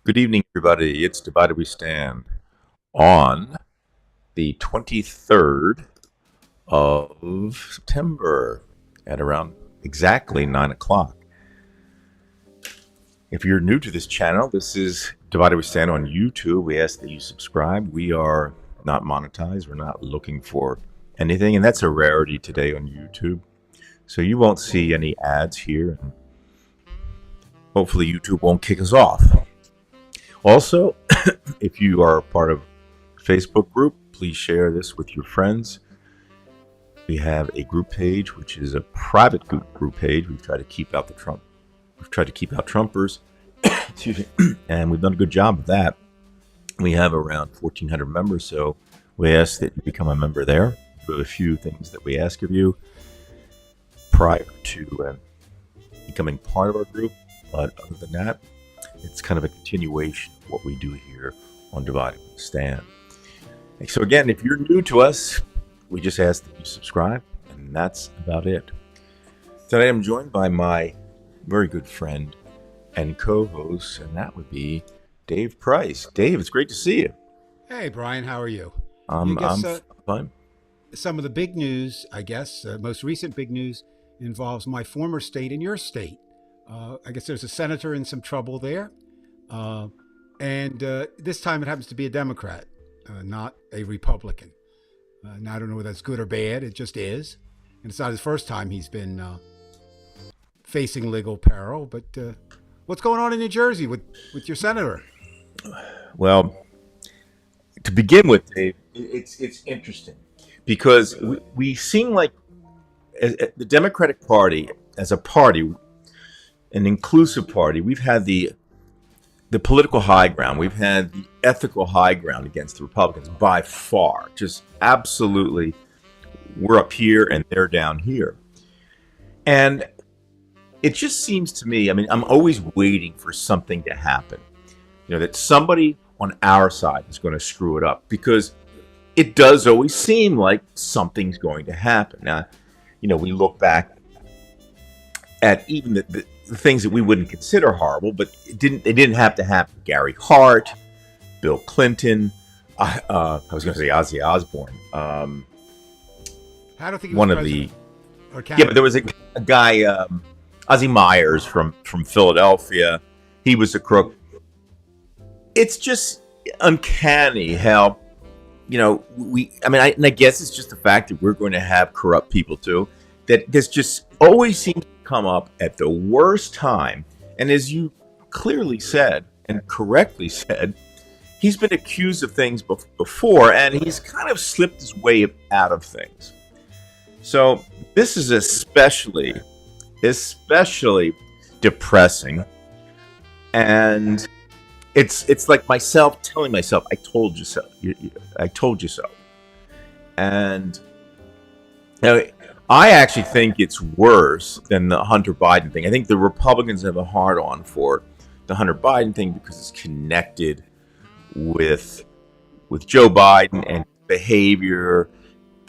Good evening, everybody. It's Divided We Stand on the 23rd of September at around exactly 9 o'clock. If you're new to this channel, this is Divided We Stand on YouTube. We ask that you subscribe. We are not monetized. We're not looking for anything, and that's a rarity today on YouTube. So you won't see any ads here, and hopefully YouTube won't kick us off. Also, if you are a part of a Facebook group, please share this with your friends. We have a group page, which is a private group page. We've tried to keep out Trumpers, excuse me, and we've done a good job of that. We have around 1,400 members, so we ask that you become a member there. We have a few things that we ask of you prior to becoming part of our group, but other than that, it's kind of a continuation of what we do here on Divided We Stand. So again, if you're new to us, we just ask that you subscribe, and that's about it. Today I'm joined by my very good friend and co-host, and that would be Dave Price. Dave, it's great to see you. Hey, Brian, how are you? I'm fine. Some of the big news, I guess, most recent big news involves my former state and your state. I guess there's a senator in some trouble there. And this time it happens to be a Democrat, not a Republican. Now, I don't know whether that's good or bad. It just is. And it's not his first time he's been facing legal peril. But what's going on in New Jersey with your senator? Well, to begin with, Dave, it's interesting because we seem like the Democratic Party, as a party, an inclusive party, we've had the political high ground. We've had the ethical high ground against the Republicans by far. Just absolutely, we're up here and they're down here. And it just seems to me, I mean, I'm always waiting for something to happen. You know, that somebody on our side is going to screw it up, because it does always seem like something's going to happen. Now, you know, we look back at even the things that we wouldn't consider horrible, but they didn't have to happen. Gary Hart, Bill Clinton, I was going to say Ozzy Osbourne. I don't think he was One of president the or candidate. but there was a guy, Ozzy Myers from Philadelphia. He was a crook. It's just uncanny how, you know, I guess it's just the fact that we're going to have corrupt people too. That this just always seems to come up at the worst time. And as you clearly said, and correctly said, he's been accused of things before, and he's kind of slipped his way out of things. So this is especially depressing. And it's like myself telling myself, I told you so. I told you so. And now, I actually think it's worse than the Hunter Biden thing. I think the Republicans have a hard-on for the Hunter Biden thing because it's connected with Joe Biden, and behavior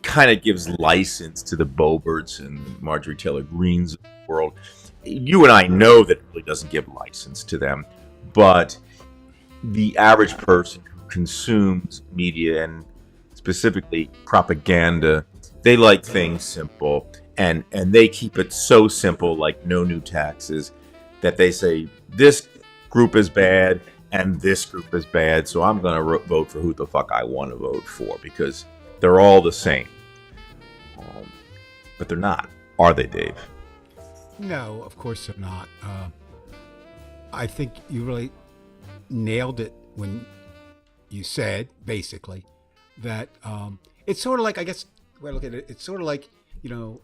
kind of gives license to the Boberts and Marjorie Taylor Greenes of the world. You and I know that it really doesn't give license to them, but the average person who consumes media, and specifically propaganda, they like things simple, and they keep it so simple, like no new taxes, that they say this group is bad and this group is bad, so I'm going to vote for who the fuck I want to vote for, because they're all the same. But they're not, are they, Dave? No, of course they're not. I think you really nailed it when you said, basically, that it's sort of like, I guess, when I look at it, it's sort of like, you know,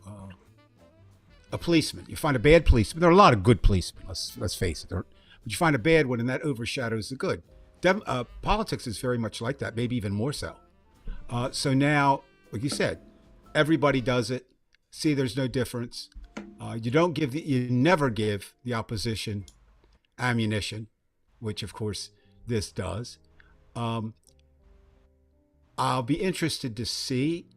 a policeman. You find a bad policeman. There are a lot of good policemen, let's face it. But you find a bad one, and that overshadows the good. Politics is very much like that, maybe even more so. So now, like you said, everybody does it. See, there's no difference. You never give the opposition ammunition, which of course this does. I'll be interested to see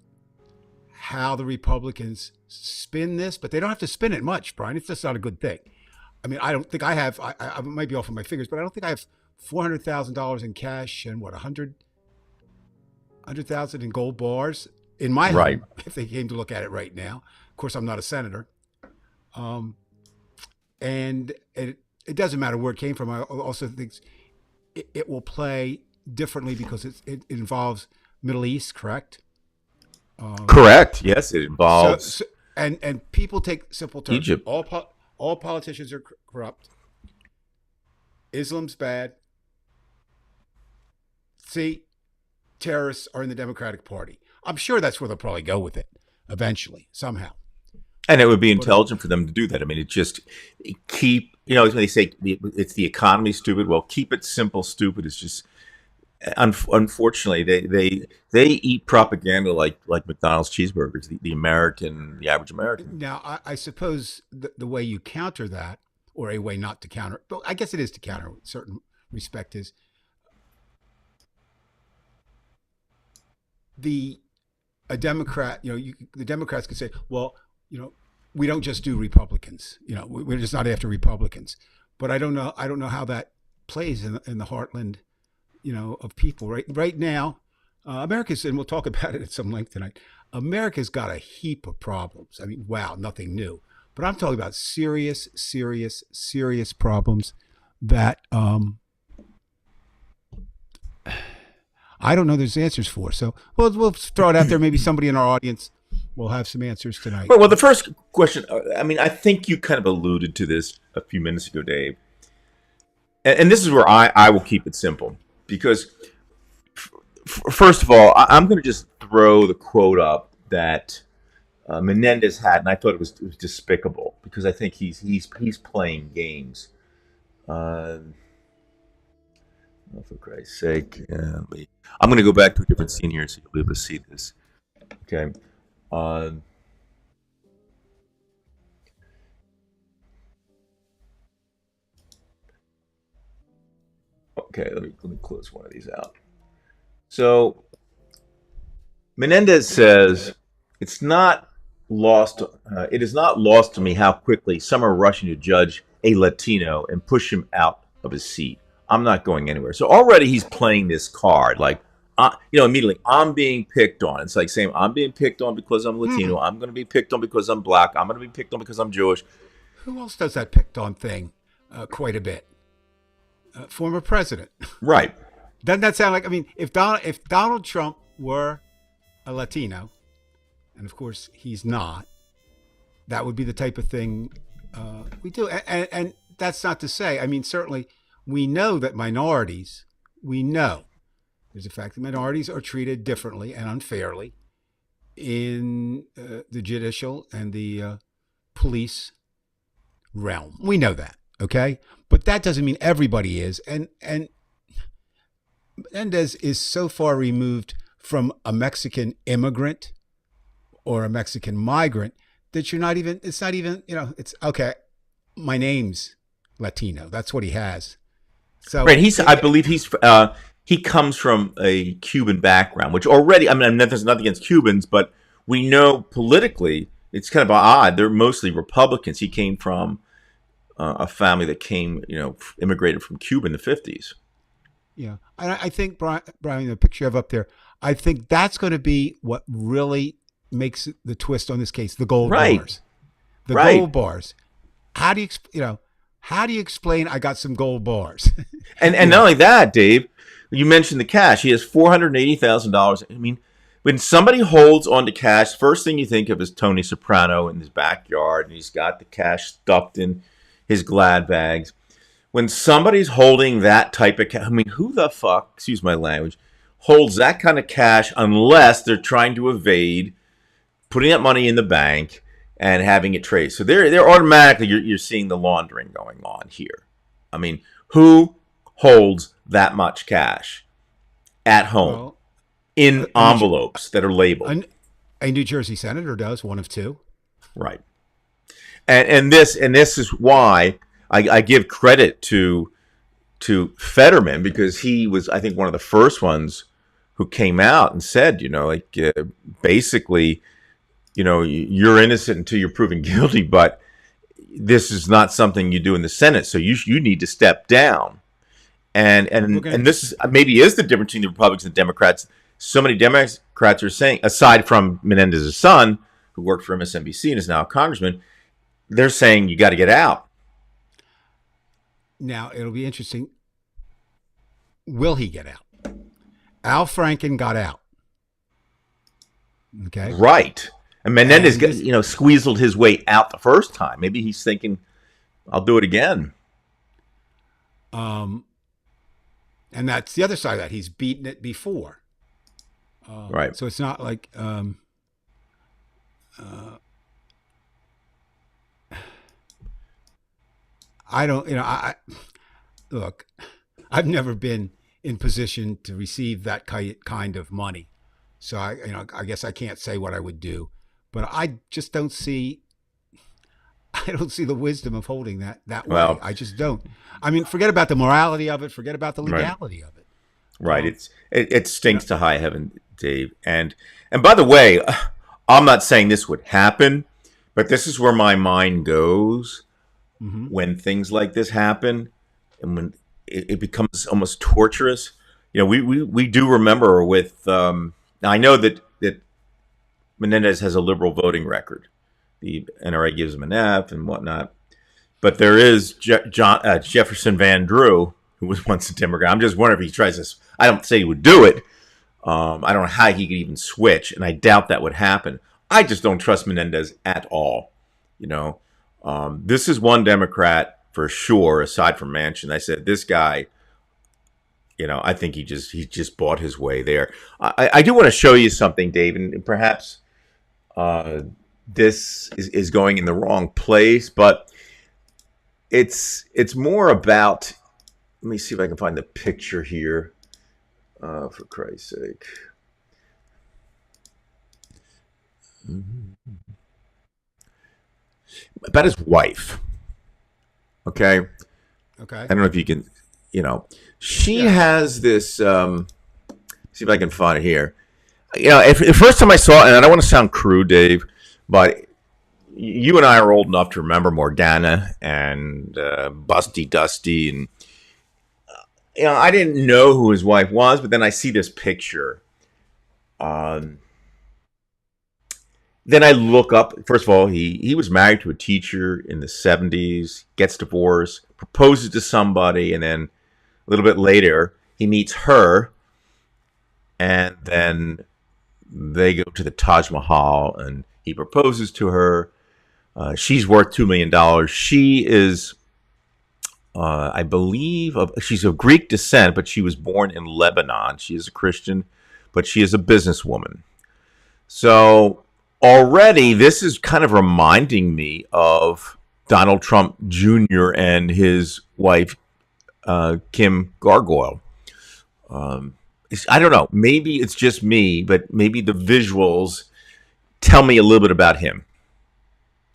how the Republicans spin this, but they don't have to spin it much, Brian. It's just not a good thing. I mean, I don't think I have. I might be off of my fingers, but I don't think I have $400,000 in cash and what 100,000 in gold bars in my Right. home. If they came to look at it right now, of course, I'm not a senator, um, and it doesn't matter where it came from. I also think it will play differently because it involves Middle East, correct? Um, Correct. Yes, it so, involves so and people take simple terms. Egypt. All politicians are corrupt. Islam's bad. See, terrorists are in the Democratic Party. I'm sure that's where they'll probably go with it eventually, somehow. And it would be But intelligent for them to do that. I mean, it just keep, when they say it's the economy stupid, well, keep it simple stupid is just, unfortunately, they eat propaganda like McDonald's cheeseburgers, the average American. now, I suppose the way you counter that, or a way not to counter, but I guess it is to counter in certain respect, is the a Democrat. The Democrats could say, well, you know, we don't just do Republicans. We're just not after Republicans. But I don't know how that plays in the heartland, of people right now. America's, and we'll talk about it at some length tonight. America's got a heap of problems. I mean, wow, nothing new. But I'm talking about serious, serious, serious problems that I don't know there's answers for. So we'll throw it out there. Maybe somebody in our audience will have some answers tonight. Well, the first question, I mean, I think you kind of alluded to this a few minutes ago, Dave. And this is where I will keep it simple. Because, first of all, I'm going to just throw the quote up that Menendez had, and I thought it was despicable because I think he's playing games. Uh, oh, for Christ's sake, I'm going to go back to a different scene here so you'll be able to see this. Okay. Uh, okay, let me close one of these out. So Menendez says, "It's not lost. It is not lost to me how quickly some are rushing to judge a Latino and push him out of his seat. I'm not going anywhere." So already he's playing this card, like, immediately I'm being picked on. It's like saying I'm being picked on because I'm Hmm. Latino. I'm going to be picked on because I'm black. I'm going to be picked on because I'm Jewish. Who else does that picked on thing quite a bit? Former president. Right. Doesn't that sound like? I mean, if Donald Trump were a Latino, and of course he's not, that would be the type of thing we do. And that's not to say. I mean, certainly we know that minorities. We know there's a fact that minorities are treated differently and unfairly in the judicial and the police realm. We know that, okay? But that doesn't mean everybody is. And Menendez is so far removed from a Mexican immigrant or a Mexican migrant that you're not even. It's not even. It's okay. My name's Latino. That's what he has. So Right. I believe he comes from a Cuban background, which already, I mean, there's nothing against Cubans, but we know politically it's kind of odd. They're mostly Republicans. He came from a family that immigrated from Cuba in the 50s. yeah, and I think Brian, the picture you have up there, I think that's going to be what really makes the twist on this case. The gold Right. bars. The Right. gold bars. How do you how do you explain I got some gold bars? And you not know, only that, Dave, you mentioned the cash. He has $480,000. I mean, when somebody holds onto cash, first thing you think of is Tony Soprano in his backyard, and he's got the cash stuffed in his glad bags. When somebody's holding that type of cash, I mean, who the fuck, excuse my language, holds that kind of cash unless they're trying to evade putting that money in the bank and having it traced? So they're automatically you're seeing the laundering going on here. I mean, who holds that much cash at home well, in a New, envelopes that are labeled? a, a New Jersey senator does, one of two. Right. And this is why I give credit to Fetterman, because he was, I think, one of the first ones who came out and said, basically, you're innocent until you're proven guilty. But this is not something you do in the Senate, so you need to step down. And We're and gonna. and this is maybe is the difference between the Republicans and the Democrats. So many Democrats are saying, aside from Menendez's son, who worked for MSNBC and is now a congressman, they're saying you got to get out. Now it'll be interesting. Will he get out? Al Franken got out. Okay, Right. And Menendez, and this, squeezed his way out the first time. Maybe he's thinking, I'll do it again. um, and that's the other side of that. He's beaten it before, Right. so it's not like uh, I don't. Look. I've never been in position to receive that kind of money, so I guess I can't say what I would do, but I just don't see. I don't see the wisdom of holding that way. Well, I just don't. I mean, forget about the morality of it. Forget about the right. legality of it. Right. Um, It you know, stinks to high heaven, Dave. And by the way, I'm not saying this would happen, but this is where my mind goes hmm when things like this happen, and when it becomes almost torturous. We do remember with. Now I know that Menendez has a liberal voting record. The NRA gives him an F and whatnot, but there is Jefferson Van Drew, who was once a Democrat. I'm just wondering if he tries this. I don't say he would do it. I don't know how he could even switch, and I doubt that would happen. I just don't trust Menendez at all. You know, this is one Democrat for sure, aside from Manchin. I said this guy. I think he just bought his way there. I do want to show you something, Dave, and perhaps uh, this is going in the wrong place, but it's more about. Let me see if I can find the picture here. For Christ's sake. About his wife. Okay. I okay. don't know if you can, she Yeah. has this, see if I can find it here. If the first time I saw it, and I don't want to sound crude, Dave, but you and I are old enough to remember Morgana and Busty Dusty. And, I didn't know who his wife was, but then I see this picture. Um, Then I look up. First of all, he was married to a teacher in the 70s, gets divorced, proposes to somebody, and then a little bit later he meets her, and then they go to the Taj Mahal, and he proposes to her. She's worth $2 million. She is, I believe, she's of Greek descent, but she was born in Lebanon. She is a Christian, but she is a businesswoman. So already, this is kind of reminding me of Donald Trump Jr. and his wife, Kim Gargoyle. I don't know. Maybe it's just me, but maybe the visuals tell me a little bit about him.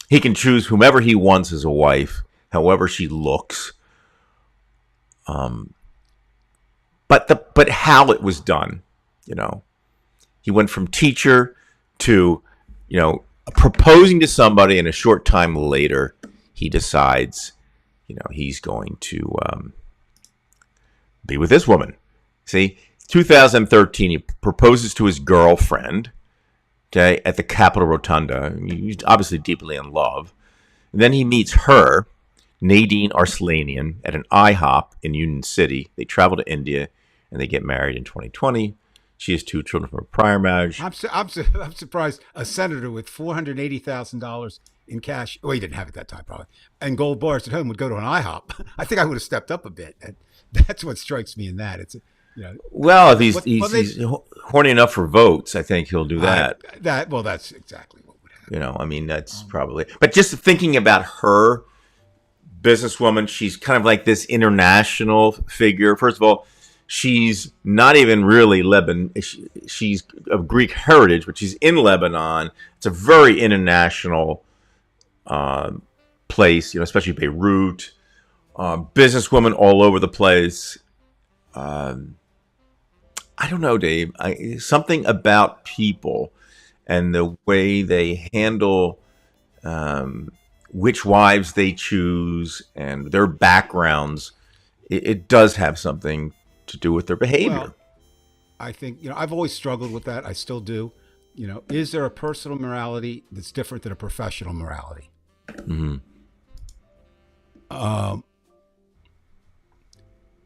He can choose whomever he wants as a wife, however she looks. Um, but how it was done, you know, he went from teacher to, proposing to somebody, and a short time later, he decides, he's going to be with this woman. See, 2013, he proposes to his girlfriend, okay, at the Capitol Rotunda. He's obviously deeply in love. And then he meets her, Nadine Arslanian, at an IHOP in Union City. They travel to India, and they get married in 2020. She has 2 children from a prior marriage. I'm surprised a senator with $480,000 in cash. Well, he didn't have it that time, probably, and gold bars at home would go to an IHOP. I think I would have stepped up a bit. And that's what strikes me in that. It's, Well, if he's what he's, well they he's horny enough for votes, I think he'll do I that. that well that's exactly what would happen. I mean, that's Um, probably. But just thinking about her, businesswoman, she's kind of like this international figure. First of all, she's not even really Lebanon. She's of Greek heritage, but she's in Lebanon. It's a very international uh, place, especially Beirut. Businesswoman all over the place. Um, I don't know, Dave. Something about people and the way they handle um, which wives they choose and their backgrounds, it does have something to do with their behavior. Well, I think, I've always struggled with that. I still do. Is there a personal morality that's different than a professional morality? Mm-hmm. Um,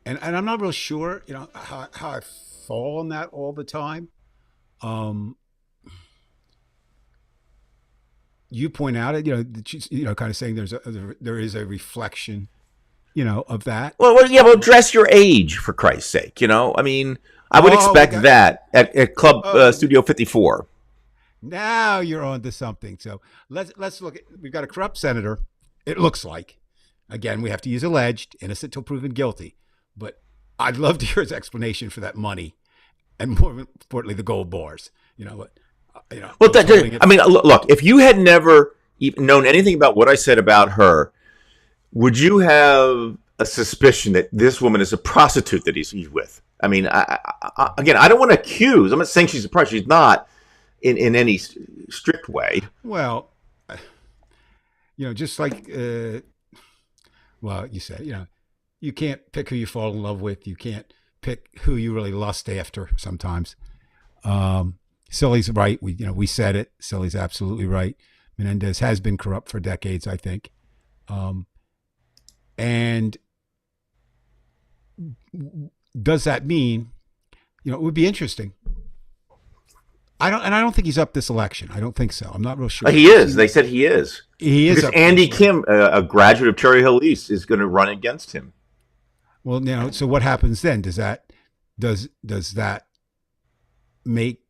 and I'm not real sure, how I fall on that all the time. Um, you point out it, that kind of saying there is a reflection, of that. Yeah, well, dress your age for Christ's sake. I mean, I would Oh, we expect got. that at Club Oh, Studio 54. now you're on to something. So let's look at. We've got a corrupt senator. It looks like. Again, we have to use alleged, innocent till proven guilty. But I'd love to hear his explanation for that money, and more importantly, the gold bars. What? Well, Who's holding I it? mean, look, if you had never even known anything about what I said about her, would you have a suspicion that this woman is a prostitute that he's with? I mean, again, I don't want to accuse. I'm not saying she's a prostitute. She's not in any strict way. Well, just like well, you said, you can't pick who you fall in love with. You can't pick who you really lust after. Sometimes, Silly's right. We said it. Silly's absolutely right. Menendez has been corrupt for decades, I think. And does that mean, it would be interesting. I don't think he's up this election. I don't think so. I'm not real sure. He is. They said he is. He is Because up Andy this Kim, a graduate of Cherry Hill East, is going to run against him. Well, now, so what happens then? Does that make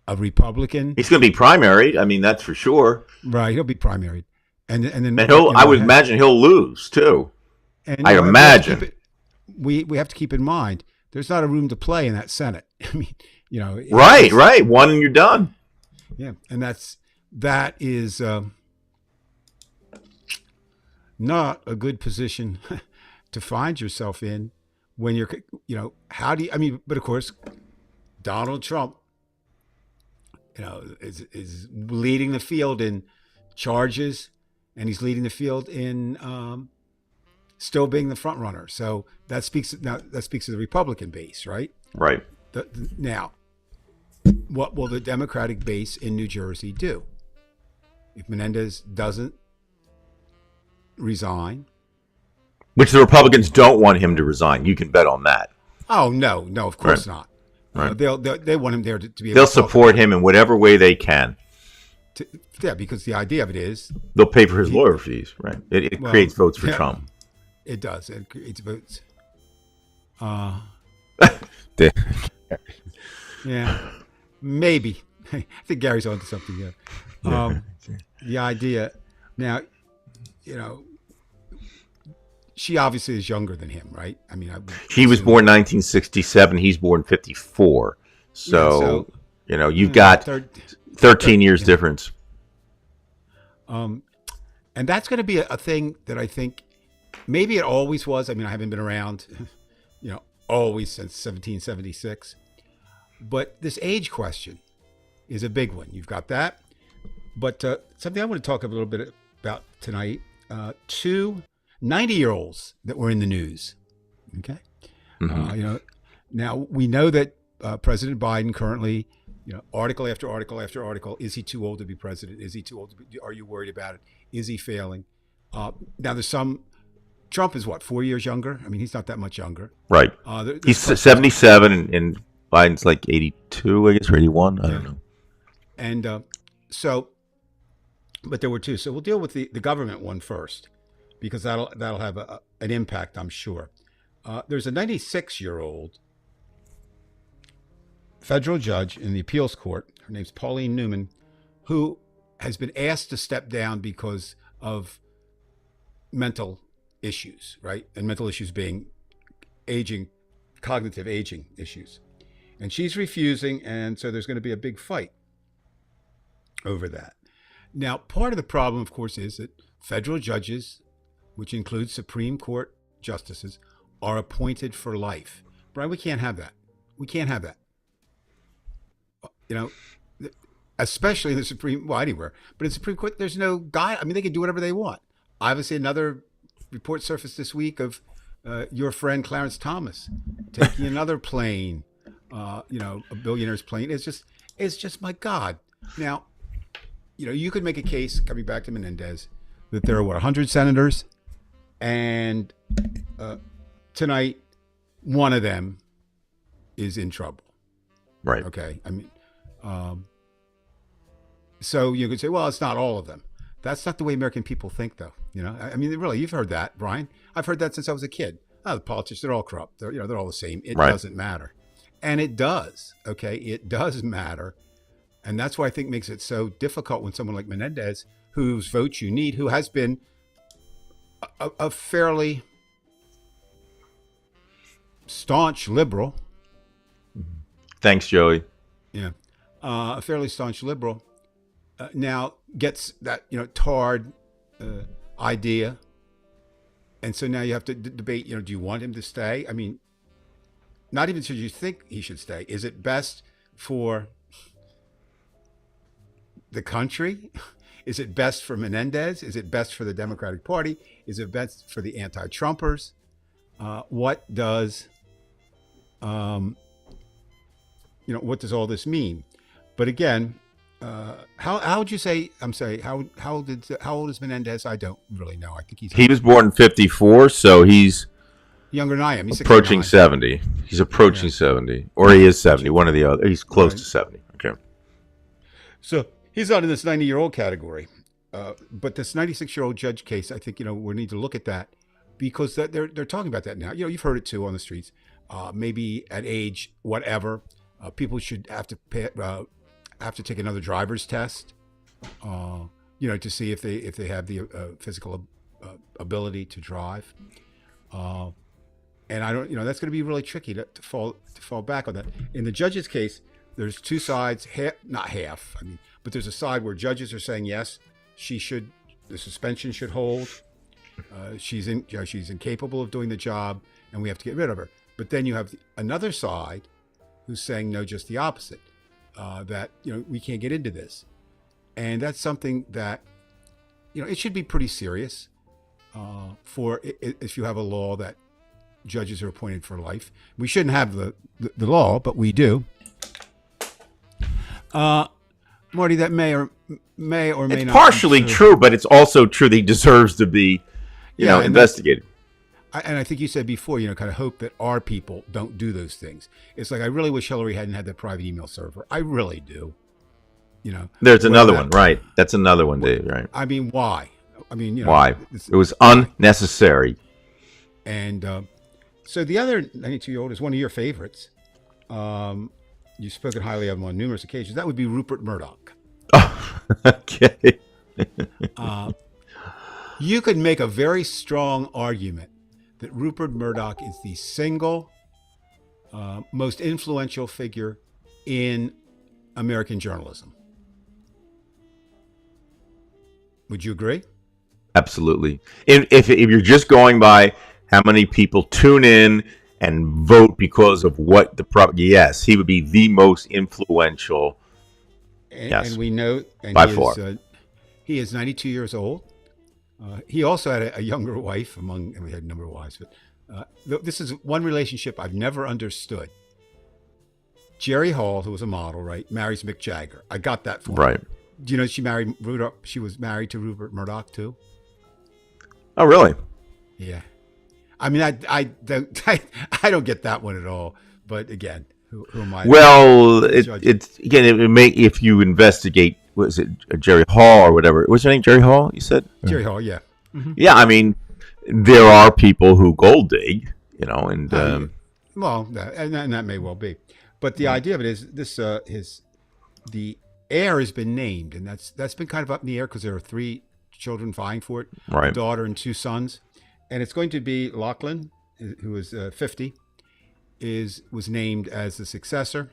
a Republican? He's going to be primaried. I mean, that's for sure. Right, he'll be primaried, and then And I would imagine he'll lose too. And I imagine. We have to keep in mind there's not a room to play in that Senate. I mean, Right. One and you're done. Yeah, and that is not a good position to find yourself in when you're, how do you, I mean, but of course, Donald Trump, is leading the field in charges, and he's leading the field in still being the front runner. So that speaks to the Republican base, right? Right. Now, what will the Democratic base in New Jersey do if Menendez doesn't resign? Which the Republicans don't want him to resign. You can bet on that. Oh no, of course not. Right. They want him there to be. They'll support him in whatever way they can. Because the idea of it is they'll pay for his lawyer fees. Right. It creates votes for Trump. It does. It creates votes. Yeah, maybe. I think Gary's onto something here. The idea now, she obviously is younger than him, right? I mean, she was born 1967. He's born 54. So you've got 13 years difference. And that's going to be a thing that I think maybe it always was. I mean, I haven't been around, always since 1776. But this age question is a big one. You've got that. But something I want to talk a little bit about tonight, two 90-year-olds that were in the news. Okay. Mm-hmm. Now we know that President Biden currently, article after article after article, is he too old to be president? Is he too old to be, are you worried about it? Is he failing? Now there's Trump is what, 4 years younger? I mean, he's not that much younger. Right. He's 77 and Biden's like 82, I guess, or 81. I don't know. And but there were two. So we'll deal with the government one first, because that'll have an impact, I'm sure. There's a 96-year-old federal judge in the appeals court. Her name's Pauline Newman, who has been asked to step down because of mental issues, right? And mental issues being cognitive aging issues. And she's refusing, and so there's going to be a big fight over that. Now, part of the problem, of course, is that federal judges, which includes Supreme Court justices, are appointed for life. Brian, we can't have that. We can't have that. especially in the Supreme, well, anywhere, but in the Supreme Court, there's no guide. I mean, they can do whatever they want. Obviously, another report surfaced this week of your friend Clarence Thomas taking another plane, a billionaire's plane. It's just my God. Now, you could make a case coming back to Menendez that there are 100 senators, and tonight one of them is in trouble. Right. Okay, I mean, so you could say, well, it's not all of them. That's not the way American people think, though. I mean, really, you've heard that, Brian. I've heard that since I was a kid. Oh, the politicians, they're all corrupt. They're all the same. It Right. doesn't matter, and it does. Okay, it does matter, and that's why I think makes it so difficult when someone like Menendez, whose votes you need, who has been a fairly staunch liberal, Thanks, Joey. a fairly staunch liberal, now gets that tarred idea, and so now you have to debate. Do you want him to stay? I mean, not even should you think he should stay. Is it best for the country? Is it best for Menendez? Is it best for the Democratic Party? Is it best for the anti-Trumpers? What does what does all this mean? But again, how would you say? I'm sorry. How old is Menendez? I don't really know. I think He was born in 54, so he's younger than I am. He's approaching 69. 70. He's approaching 70, or he is 70. One or the other. He's close to 70. Okay. So he's not in this 90-year-old category. But this 96-year-old judge case, I think we need to look at that, because they're talking about that now. You've heard it too on the streets. Maybe at age whatever, people should have to take another driver's test. To see if they have the physical ability to drive. And I don't, that's going to be really tricky to fall back on that. In the judge's case, there's two sides, not half. I mean, but there's a side where judges are saying yes, the suspension should hold. She's incapable of doing the job, and we have to get rid of her. But then you have another side who's saying no, just the opposite. That we can't get into this, and that's something that it should be pretty serious. For if you have a law that judges are appointed for life, we shouldn't have the law, but we do. Marty, that may or may It's not. partially true, but it's also true that he deserves to be, investigated. And I think you said before, kind of hope that our people don't do those things. It's like, I really wish Hillary hadn't had that private email server. I really do. There's another one, right? That's another one, Dave, right? I mean, why? I mean, Why? It was unnecessary. And so the other 92-year-old is one of your favorites. You've spoken highly of him on numerous occasions. That would be Rupert Murdoch. Okay. You could make a very strong argument that Rupert Murdoch is the single most influential figure in American journalism. Would you agree? Absolutely. If you're just going by how many people tune in and vote because of what yes, he would be the most influential. Yes, and we know, and by far. He is 92 years old. He also had a younger wife and we had a number of wives, but this is one relationship I've never understood. Jerry Hall, who was a model, right, marries Mick Jagger. I got that for right. her. Do you know she was married to Rupert Murdoch too? Oh, really? Yeah. I mean, I don't get that one at all. But again, who am I? Well, it's again, it may, if you investigate, was it Jerry Hall or whatever? What's your name? Jerry Hall? You said Jerry Hall, yeah. Mm-hmm. Yeah, I mean, there are people who gold dig, and well, and that may well be, but the idea of it is this: the heir has been named, and that's been kind of up in the air because there are 3 children vying for it, right. A daughter and 2 sons, and it's going to be Lachlan, who is 50, was named as the successor.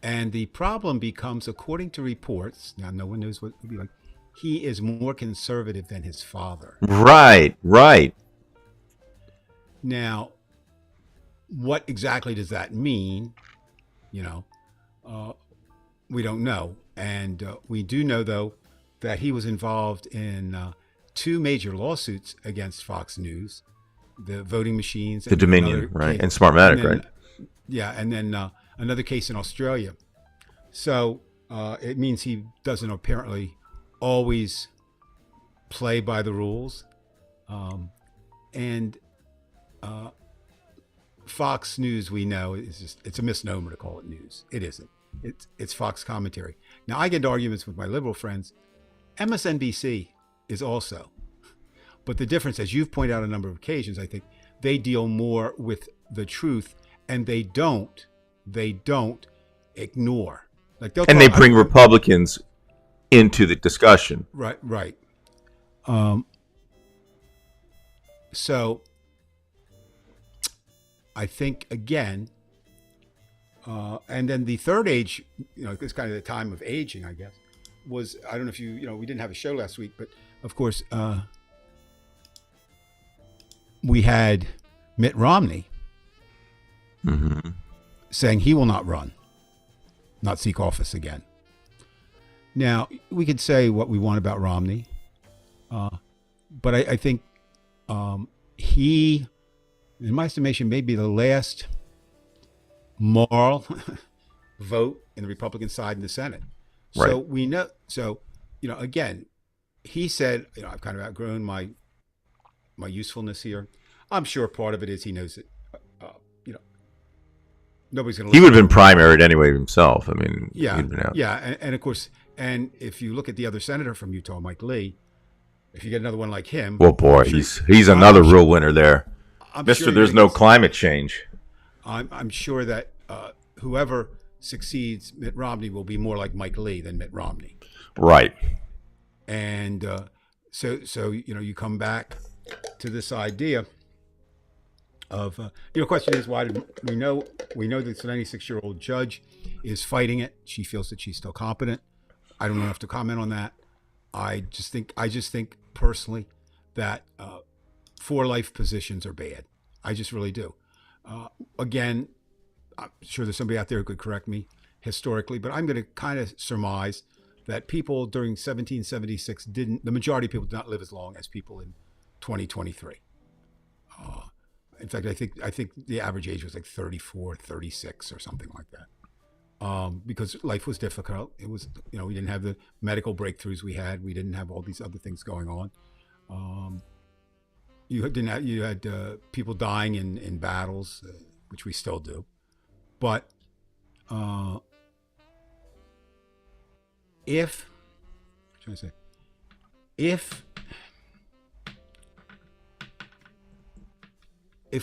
And the problem becomes, according to reports, now no one knows what it would be like, he is more conservative than his father. Right. Now, What exactly does that mean? You know, uh, we don't know. And we do know, though, that he was involved in two major lawsuits against Fox News, the voting machines, The and Dominion, another right? case, And and Smartmatic, right? then yeah, and then another case in Australia. So it means he doesn't apparently always play by the rules. Um, and uh, Fox News, we know, is just it's a misnomer to call it news. It isn't. It's Fox commentary. Now I get into arguments with my liberal friends. MSNBC is also, but the difference, as you've pointed out a number of occasions, I think they deal more with the truth, and they don't ignore. Like they'll And they talk. bring Republicans into the discussion. Right, right. Um, so I think again, and then the third age, it's kind of the time of aging, I guess, was I don't know if we didn't have a show last week, but of course we had Mitt Romney Mm-hmm. saying he will not run, not seek office again. Now we could say what we want about Romney, but I think he, in my estimation, may be the last moral vote in the Republican side in the Senate. So Right. we know. So again, he said, I've kind of outgrown my usefulness here. I'm sure part of it is he knows that nobody's going to. He would have been primaried anyway himself. I mean, Yeah, he'd been out. yeah, and of course, and if you look at the other senator from Utah, Mike Lee, if you get another one like him, Well, boy, I'm sure, he's another real winner there, I'm Mister. sure There's no climate change. I'm sure that whoever succeeds Mitt Romney will be more like Mike Lee than Mitt Romney. Right. And so you come back to this idea of question is, why did we know this 96-year-old judge is fighting it. She feels that she's still competent. I don't have to comment on that. I just think personally that 4 life positions are bad. I just really do. Again, I'm sure there's somebody out there who could correct me historically, but I'm going to kind of surmise that people during 1776 the majority of people did not live as long as people in 2023. In fact, I think the average age was like 34, 36 or something like that. Because life was difficult. It was, we didn't have the medical breakthroughs we had. We didn't have all these other things going on. You had people dying in battles, which we still do. But if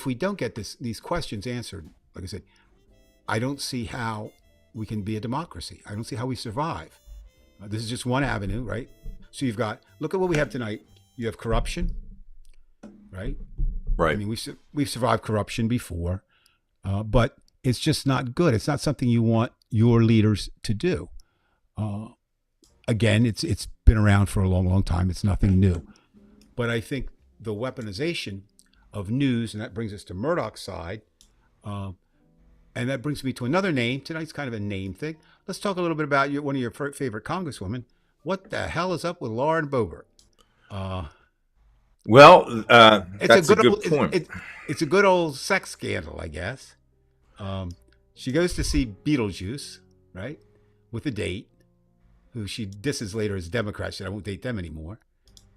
we don't get these questions answered, like I said, I don't see how we can be a democracy. I don't see how we survive. This is just one avenue, right? So look at what we have tonight. You have corruption, right? Right. I mean, we've survived corruption before, but it's just not good. It's not something you want your leaders to do. Again, it's been around for a long, long time. It's nothing new. But I think the weaponization of news, and that brings us to Murdoch's side, and that brings me to another name. Tonight's kind of a name thing. Let's talk a little bit about one of your favorite congresswomen. What the hell is up with Lauren Boebert? Well, that's a good point. It's a good old sex scandal, I guess. She goes to see Beetlejuice, right, with a date, who she disses later as Democrat. She said, I won't date them anymore.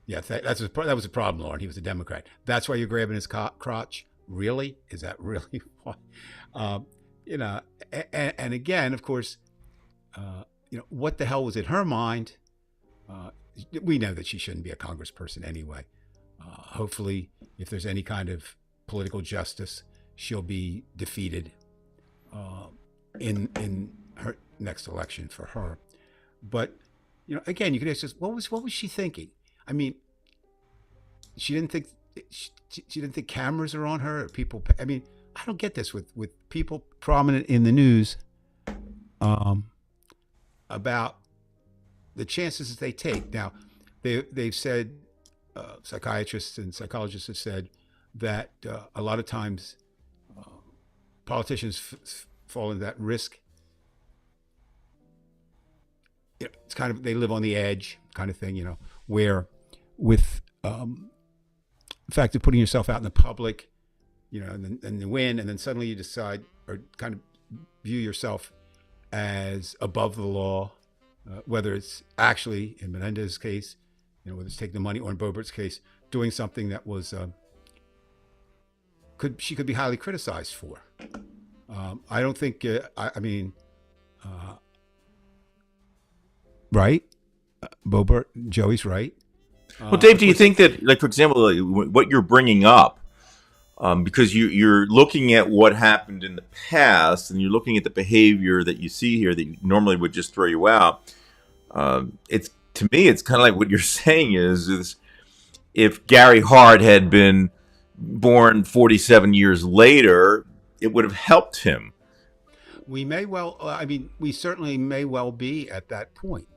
Yeah, that was a problem, Lauren. He was a Democrat. That's why you're grabbing his crotch? Really? Is that really why? And again, of course, what the hell was in her mind? We know that she shouldn't be a congressperson anyway. Hopefully, if there's any kind of political justice, she'll be defeated in her next election for her. But again, you could ask us, what was she thinking? I mean, she didn't think cameras are on her. Or people. I mean, I don't get this with people prominent in the news about the chances that they take. Now, they've said, psychiatrists and psychologists have said that a lot of times politicians fall into that risk. It's kind of, they live on the edge kind of thing, where with the fact of putting yourself out in the public, and then win, and then suddenly you decide or kind of view yourself as above the law, whether it's actually in Menendez's case, whether it's taking the money, or in Boebert's case, doing something that was she could be highly criticized for. I don't think. Right, Boebert, Joey's right. Well, Dave, do you think that, like, for example, what you're bringing up, because you're looking at what happened in the past, and you're looking at the behavior that you see here that normally would just throw you out. It's, to me, it's kind of like what you're saying is if Gary Hart had been born 47 years later, it would have helped him. We may well, we certainly may well be at that point.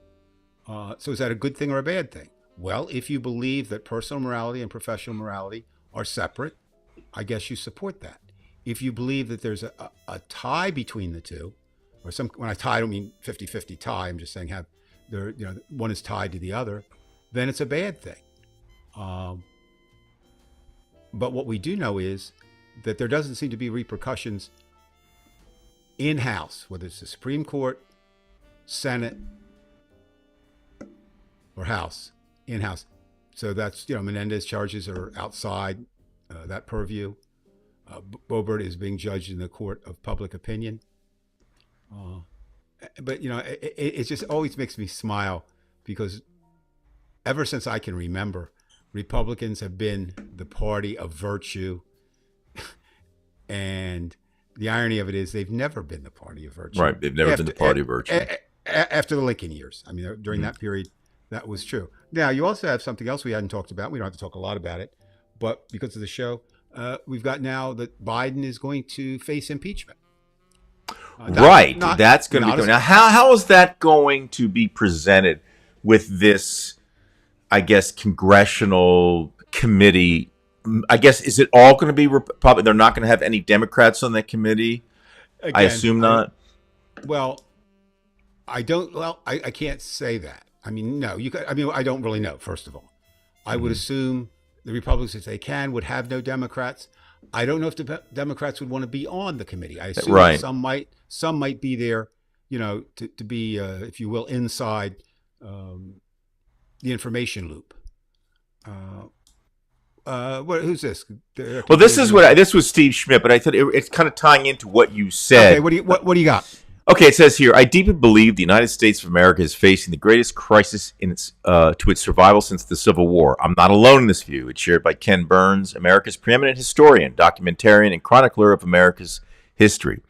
So is that a good thing or a bad thing? Well, if you believe that personal morality and professional morality are separate, I guess you support that. If you believe that there's a tie between the two, or when I tie, I don't mean 50-50 tie, I'm just saying one is tied to the other, then it's a bad thing. But what we do know is that there doesn't seem to be repercussions in-house, whether it's the Supreme Court, Senate, or House, in-house. So that's, Menendez charges are outside that purview. Boebert is being judged in the court of public opinion. But, it just always makes me smile because ever since I can remember, Republicans have been the party of virtue. And the irony of it is they've never been the party of virtue. Right, they've never been the party of virtue. After the Lincoln years. During that period, that was true. Now, you also have something else we hadn't talked about. We don't have to talk a lot about it. But because of the show, we've got now that Biden is going to face impeachment. That's going to be going. Now, how is that going to be presented with this, I guess, congressional committee? I guess, is it all going to be Republican? They're not going to have any Democrats on that committee? Again, I assume not. I can't say that. No, you could. I don't really know, first of all. I would assume the Republicans, if they can, would have no Democrats. I don't know if the Democrats would want to be on the committee. I assume some might be there, to be, if you will, inside the information loop. Who's this? Well, this was Steve Schmidt, but I thought it's kind of tying into what you said. Okay, what do you got? Okay, it says here, I deeply believe the United States of America is facing the greatest crisis in to its survival since the Civil War. I'm not alone in this view. It's shared by Ken Burns, America's preeminent historian, documentarian, and chronicler of America's history.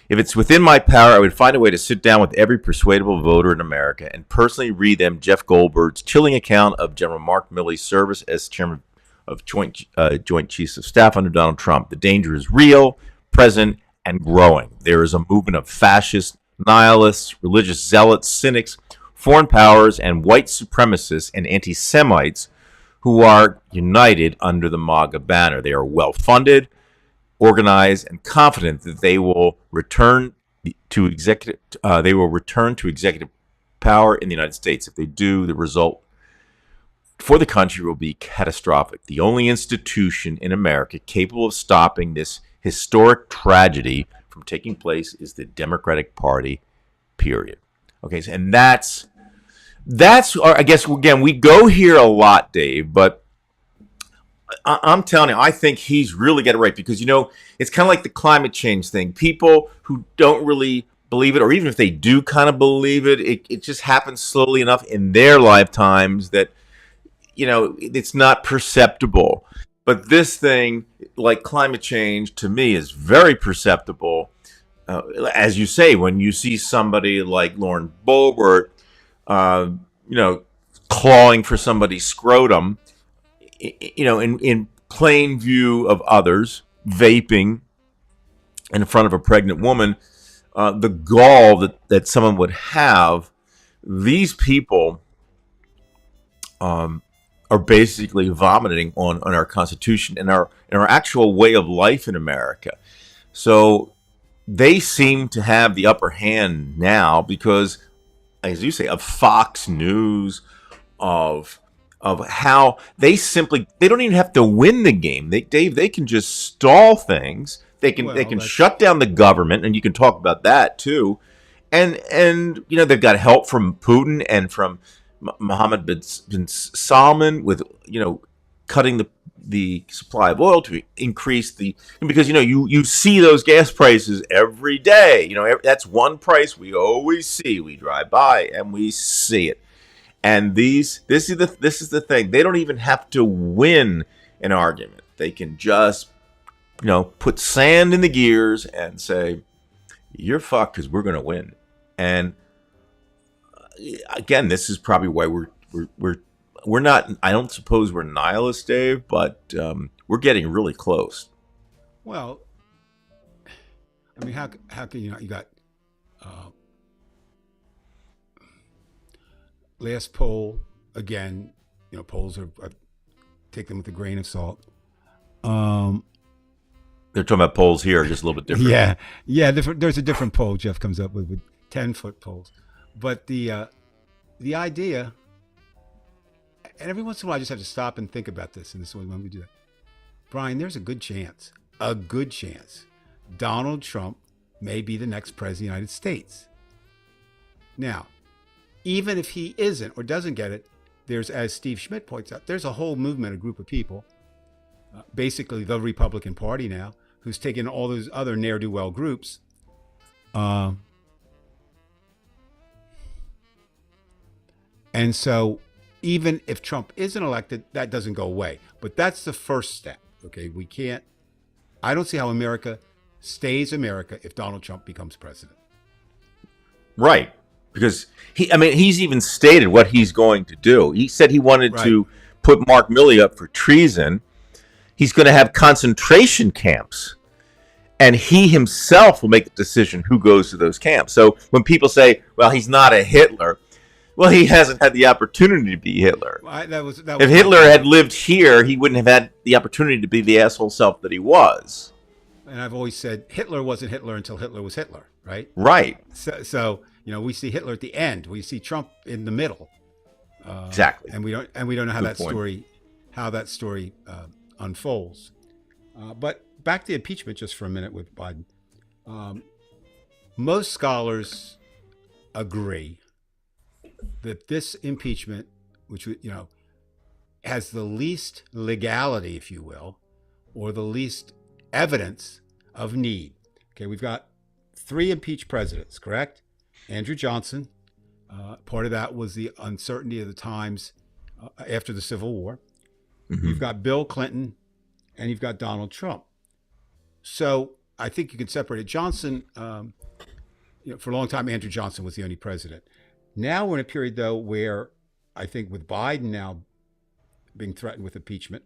If it's within my power, I would find a way to sit down with every persuadable voter in America and personally read them Jeff Goldberg's chilling account of General Mark Milley's service as chairman of Joint Chiefs of Staff under Donald Trump. The danger is real, present, and growing. There is a movement of fascists, nihilists, religious zealots, cynics, foreign powers, and white supremacists and anti-Semites who are united under the MAGA banner. They are well-funded, organized, and confident that they will return to executive power in the United States. If they do, the result for the country will be catastrophic. The only institution in America capable of stopping this historic tragedy from taking place is the Democratic Party, period. Okay, and that's I guess, again, we go here a lot, Dave, but I'm telling you, I think he's really got it right because, it's kind of like the climate change thing. People who don't really believe it, or even if they do kind of believe it, it just happens slowly enough in their lifetimes that, it's not perceptible. But this thing, like climate change, to me is very perceptible. As you say, when you see somebody like Lauren Boebert, clawing for somebody's scrotum, in plain view of others, vaping in front of a pregnant woman, the gall that someone would have, these people are basically vomiting on our Constitution and our actual way of life in America. So they seem to have the upper hand now because, as you say, of Fox News, of how they don't even have to win the game. They can just stall things. They Well, can that's shut down the government, and you can talk about that too. And they've got help from Putin and from Mohammed bin Salman with cutting the supply of oil to increase the, because you see those gas prices every day. That's one price we always see. We drive by and we see it. And this is the thing. They don't even have to win an argument. They can just put sand in the gears and say, "You're fucked because we're going to win." And again, this is probably why we're not. I don't suppose we're nihilists, Dave, but we're getting really close. well. I mean, how can you not? You got uh, last poll again. Polls are take them with a grain of salt. Um, They're talking about polls here, just a little bit different. yeah, yeah. There's a different poll Jeff comes up with 10-foot polls, but the idea, and every once in a while I just have to stop and think about this, and this is when we do that. Brian, there's a good chance, Donald Trump may be the next president of the United States. Now, even if he isn't or doesn't get it, there's, as Steve Schmidt points out, there's a whole movement, a group of people, basically the Republican Party now, who's taken all those other ne'er-do-well groups. Um, and so even if Trump isn't elected, that doesn't go away. But that's the first step. Okay, I don't see how America stays America if Donald Trump becomes president. Right. Because he's even stated what he's going to do. He said he wanted Right. to put Mark Milley up for treason. He's going to have concentration camps, and he himself will make the decision who goes to those camps. So when people say, "Well, he's not a Hitler," well, he hasn't had the opportunity to be Hitler. That was If Hitler had lived here, he wouldn't have had the opportunity to be the asshole self that he was. and I've always said Hitler wasn't Hitler until Hitler was Hitler, right? Right. So we see Hitler at the end. We see Trump in the middle, Exactly. and we don't know how Good point. that story unfolds. But back to impeachment just for a minute with Biden. Um, most scholars agree that this impeachment, which has the least legality, if you will, or the least evidence of need. Okay, we've got 3 impeached presidents, correct? Andrew Johnson. Part of that was the uncertainty of the times after the Civil War. Mm-hmm. You've got Bill Clinton, and you've got Donald Trump. So I think you can separate it. Johnson, for a long time, Andrew Johnson was the only president. Now we're in a period, though, where I think with Biden now being threatened with impeachment,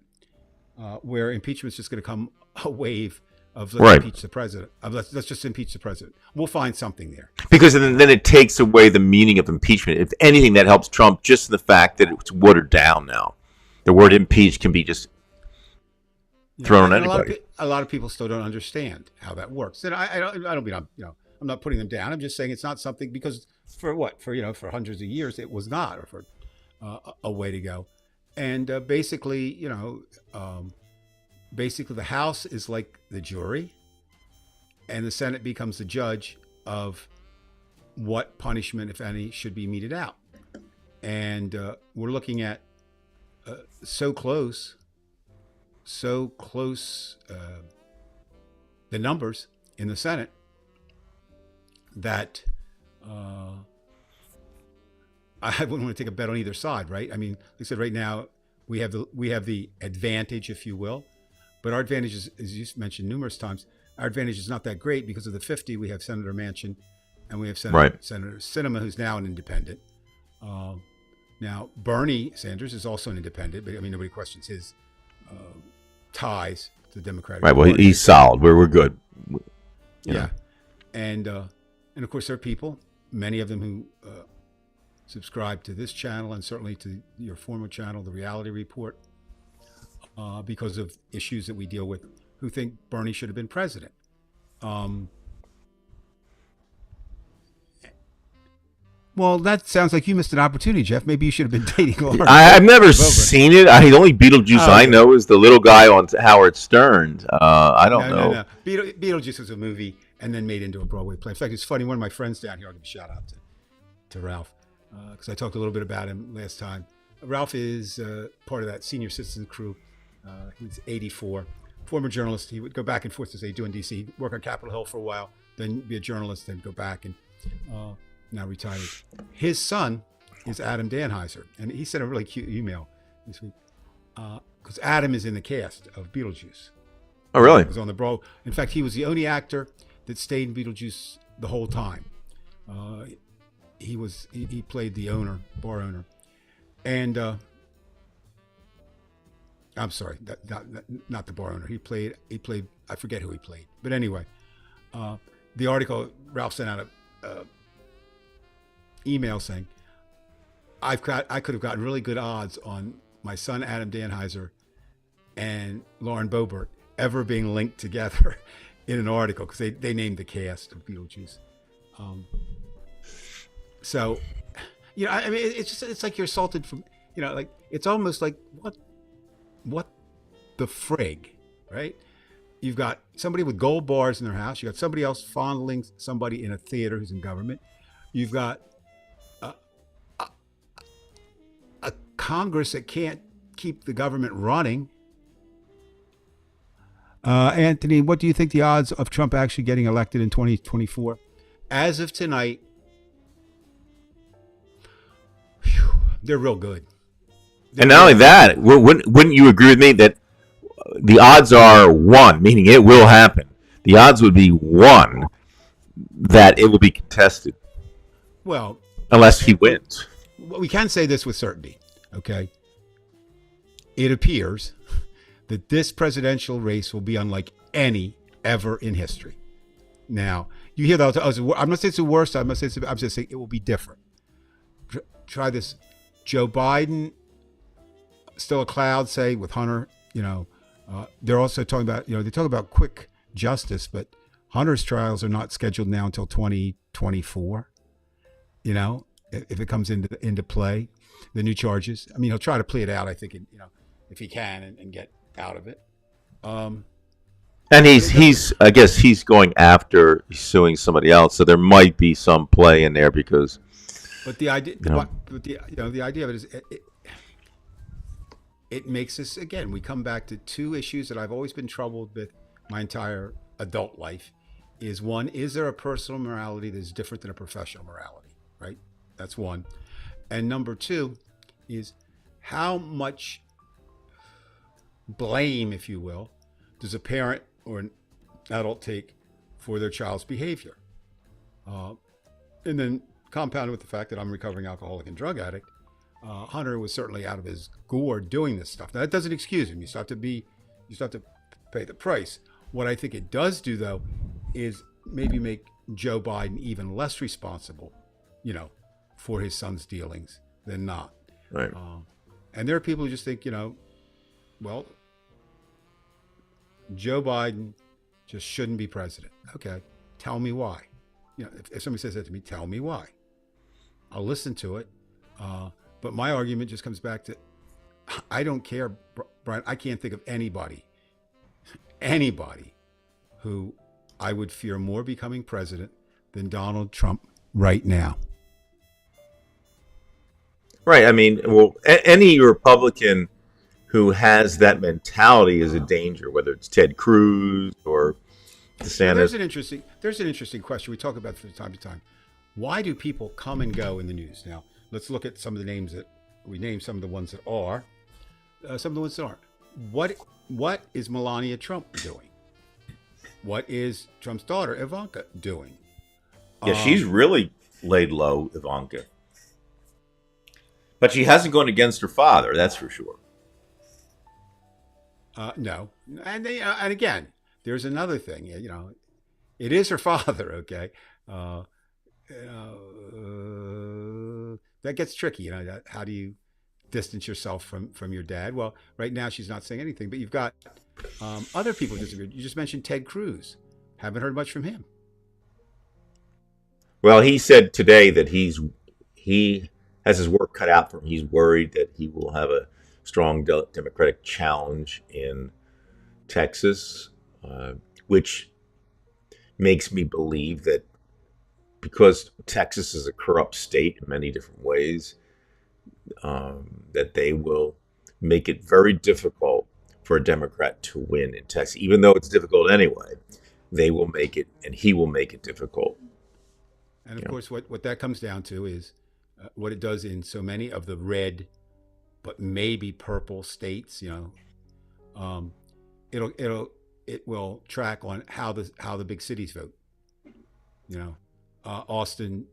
where impeachment is just going to come a wave of let's impeach the president. Let's just impeach the president. We'll find something there. Because then it takes away the meaning of impeachment. If anything, that helps Trump just in the fact that it's watered down now. The word impeach can be just thrown on anybody. A lot of people still don't understand how that works. And I don't mean I'm not putting them down. I'm just saying it's not something, because for hundreds of years it was not, or for a way to go. And basically the House is like the jury, and the Senate becomes the judge of what punishment, if any, should be meted out. And we're looking at so close the numbers in the Senate that I wouldn't want to take a bet on either side, right? I mean, like I said, right now we have the advantage, if you will, but our advantage is, as you mentioned numerous times, our advantage is not that great because of the 50. We have Senator Manchin, and we have Senator Sinema, who's now an independent. Now Bernie Sanders is also an independent, but I mean nobody questions his ties to the Democratic Right. Well, Party. he's solid. We're good. Yeah, and of course there are people, many of them who subscribe to this channel and certainly to your former channel, The Reality Report, because of issues that we deal with, who think Bernie should have been president. Well, that sounds like you missed an opportunity, Jeff. Maybe you should have been dating Lauren I've never Boebert. seen it. The only Beetlejuice Oh, I okay. know is the little guy on Howard Stern. I don't No, no, know. no. Beetlejuice was a movie and then made into a Broadway play. In fact, it's funny. One of my friends down here, I'll give a shout out to Ralph, because I talked a little bit about him last time. Ralph is part of that senior citizen crew. He's 84, former journalist. He would go back and forth as they do in D.C. He'd work on Capitol Hill for a while, then be a journalist, then go back and uh, now retired. His son is Adam Danheiser, and he sent a really cute email this week because Adam is in the cast of Beetlejuice. Oh, really? Was on the Broad. In fact, he was the only actor that stayed in Beetlejuice the whole time. He played the owner, bar owner, and I'm sorry, not the bar owner. He played. I forget who he played, but anyway, the article Ralph sent out a email saying I could have gotten really good odds on my son Adam Danheiser and Lauren Boebert ever being linked together in an article because they named the cast of Beetlejuice. So, I mean, it's like you're assaulted from, like it's almost like what the frig, right? You've got somebody with gold bars in their house. You got somebody else fondling somebody in a theater who's in government. You've got a Congress that can't keep the government running. Anthony, what do you think the odds of Trump actually getting elected in 2024? As of tonight, they're real good. And not only that, wouldn't you agree with me that the odds are 1, meaning it will happen. The odds would be 1 that it will be contested. Well, unless he wins. We can say this with certainty, okay? It appears that this presidential race will be unlike any ever in history. Now, you hear that, I'm not saying it's the worst, I'm just saying it will be different. Try this. Joe Biden, still a cloud, say, with Hunter, they're also talking about, they talk about quick justice, but Hunter's trials are not scheduled now until 2024. If it comes into play, the new charges. I mean, he'll try to play it out, I think, if he can and get out of it. And he's I guess he's going after suing somebody else, so there might be some play in there because. But the idea, the idea of it is, it makes us, again, we come back to two issues that I've always been troubled with my entire adult life. Is one, is there a personal morality that is different than a professional morality, right? That's one. And number two is how much blame, if you will, does a parent or an adult take for their child's behavior? And then compounded with the fact that I'm a recovering alcoholic and drug addict, Hunter was certainly out of his gourd doing this stuff. Now, that doesn't excuse him. You still have to pay the price. What I think it does do, though, is maybe make Joe Biden even less responsible, for his son's dealings than not. Right. And there are people who just think, well, Joe Biden just shouldn't be president. Okay, tell me why. If somebody says that to me, tell me why. I'll listen to it. But my argument just comes back to, I don't care, Brian. I can't think of anybody who I would fear more becoming president than Donald Trump right now. Right. I mean, well, any Republican who has that mentality is a danger, whether it's Ted Cruz or DeSantis. Well, there's an interesting question we talk about from time to time. Why do people come and go in the news? Now, let's look at some of the names that we named, some of the ones that are, some of the ones that aren't. What is Melania Trump doing? What is Trump's daughter, Ivanka, doing? Yeah, she's really laid low, Ivanka. But she hasn't gone against her father, that's for sure. No. And again, there's another thing, it is her father, okay? That gets tricky, how do you distance yourself from your dad? Well, right now she's not saying anything, but you've got other people disagree. You just mentioned Ted Cruz. Haven't heard much from him. Well, he said today that he's he has his work cut out for him. He's worried that he will have a strong Democratic challenge in Texas, which makes me believe that because Texas is a corrupt state in many different ways, that they will make it very difficult for a Democrat to win in Texas, even though it's difficult anyway. They will make it, and he will make it difficult. And of You know, course, what that comes down to is what it does in so many of the red, but maybe purple states. Um, it will track on how the big cities vote. Austin,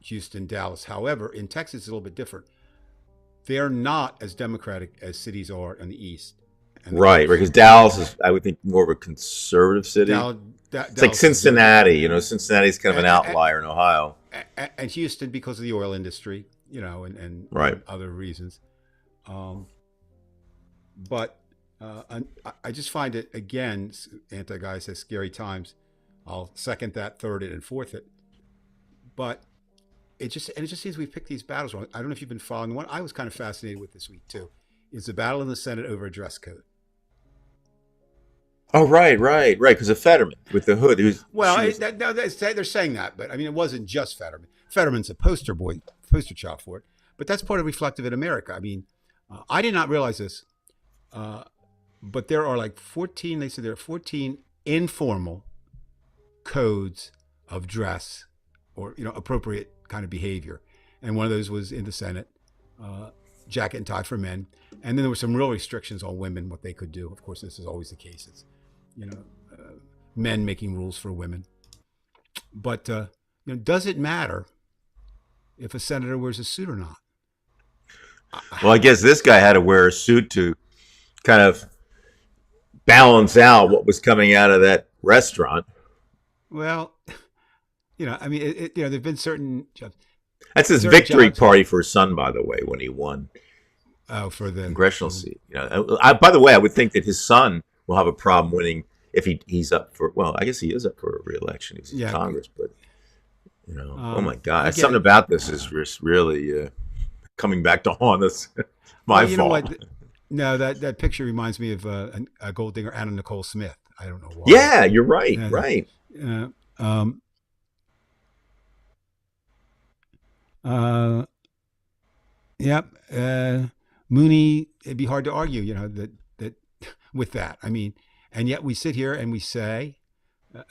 Houston, Dallas. However, in Texas, it's a little bit different. They're not as democratic as cities are in the East and the right? coast. Because Dallas is, I would think, more of a conservative city. Dallas, It's like Dallas is very Cincinnati. Cincinnati's kind of an and, outlier in Ohio. and Houston because of the oil industry, Right. and other reasons. Um, but I just find it again. Anti-guy says scary times. I'll second that, third it, and fourth it. But it just seems we've picked these battles wrong. I don't know if you've been following. The one I was kind of fascinated with this week too is the battle in the Senate over a dress code. Oh, right. Because of Fetterman with the hood. Well, She was, they're saying that, but I mean, it wasn't just Fetterman. Fetterman's a poster child for it. But that's part of reflective in America. I mean, I did not realize this, but there are like 14. They said there are 14 informal codes of dress or appropriate kind of behavior, and one of those was in the Senate, jacket and tie for men, and then there were some real restrictions on women, what they could do. Of course, this is always the case. It's you know men making rules for women, but does it matter if a senator wears a suit or not? well, I guess this guy had to wear a suit to kind of balance out what was coming out of that restaurant. Well, I mean, there've been That's his certain victory jobs. party for his son, by the way, when he won Oh, for the congressional seat. By the way, I would think that his son will have a problem winning if he's up for. Well, I guess he is up for a re-election. He's in yeah. Congress, but oh my God, Again, something about this is just really coming back to haunt us. My well, you know fault. what? No, that picture reminds me of a gold digger, Anna Nicole Smith. I don't know why. Yeah, you're right. Uh, Right. uh, um, uh, yep. Mooney. It'd be hard to argue, that with that. I mean, and yet we sit here and we say,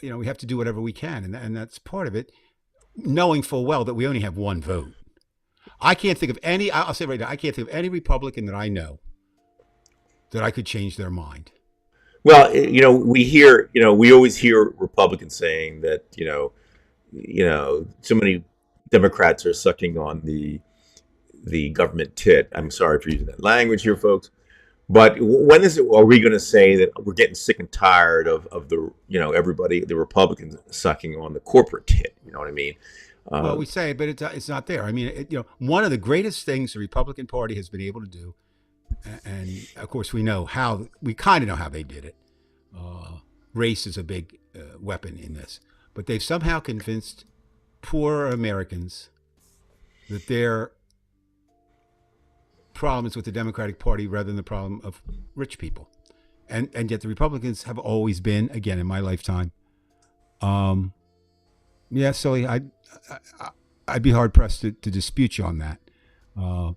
we have to do whatever we can, and that's part of it, knowing full well that we only have one vote. I can't think of any. I'll say right now, I can't think of any Republican that I know that I could change their mind. Well, we always hear Republicans saying that, so many Democrats are sucking on the government tit. I'm sorry for using that language here, folks. But when are we going to say that we're getting sick and tired of the, everybody, the Republicans sucking on the corporate tit? You know what I mean? Well, we say, but it's not there. I mean, one of the greatest things the Republican Party has been able to do, and of course we kind of know how they did it. Race is a big weapon in this, but they've somehow convinced poor Americans that their problem is with the Democratic Party rather than the problem of rich people, and yet the Republicans have always been, again in my lifetime. Yeah, Sully, I'd be hard pressed to dispute you on that. Oh,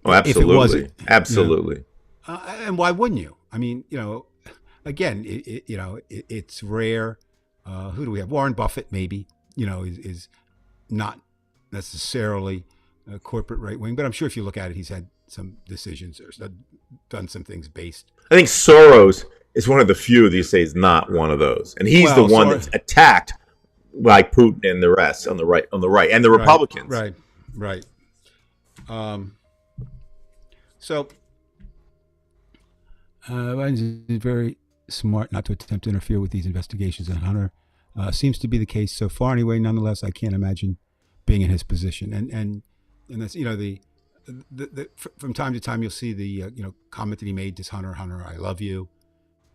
If it wasn't, absolutely. and why wouldn't you? I mean, again, it's rare. Who do we have? Warren Buffett, maybe. Is not necessarily a corporate right wing, but I'm sure if you look at it, he's had some decisions or done some things based. I think Soros is one of the few that you say is not one of those, and he's the one that's attacked by Putin and the rest on the right, and the Republicans. Right. So, Biden is very smart not to attempt to interfere with these investigations, and Hunter seems to be the case so far. Anyway, nonetheless, I can't imagine being in his position, and that's from time to time you'll see the comment that he made to Hunter, I love you,